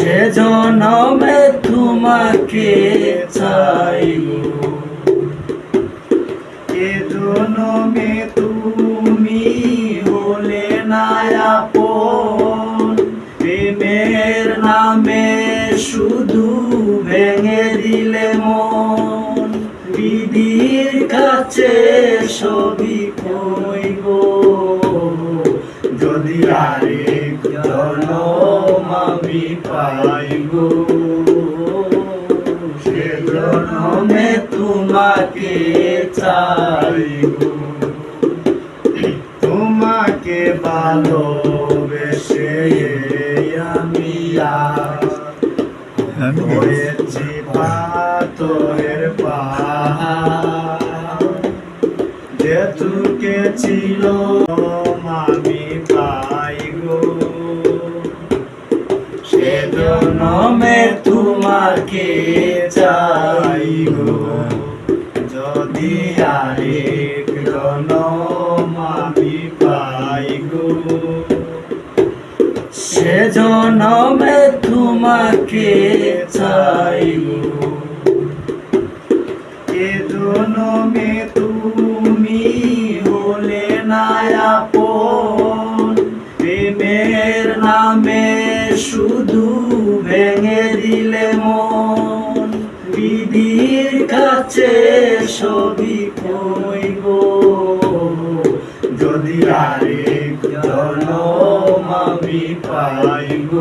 সে জনমে তোমাকে চাইব, এ জনমে তুমি হলে না আপন। প্রেমের নামে শুধু ভেঙে দিলে মন, বিধির কাছে সবই কইব। যদি আরেক জনম আমি পাইব, সে জনমে তোমাকে চাইব। তোমাকে ভালোবেসে আমি হয়েছি পাথরের পাহাড়, যেতুকে ছিল আমি পাই গো। সে জনমে তোমাকে চাই গো, যদি আরেক জনম আমি পাই গো। সে জনমে তোমাকে চাই গো, এ জনমে তুমি হলে না আপন। প্রেমের নামে শুধু ভেঙে দিলে মন, বিধির কাছে সবই কইব। যদি আরেক জনম আমি পাইব,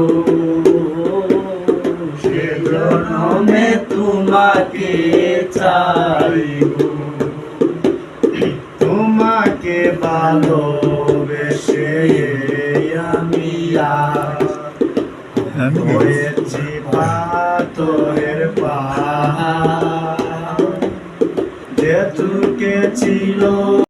সে জনমে তোমাকে চাইব। তোমাকে ভালোবেসে আমি হয়েছি পাথরের পাহাড়, যেতুকে ছিল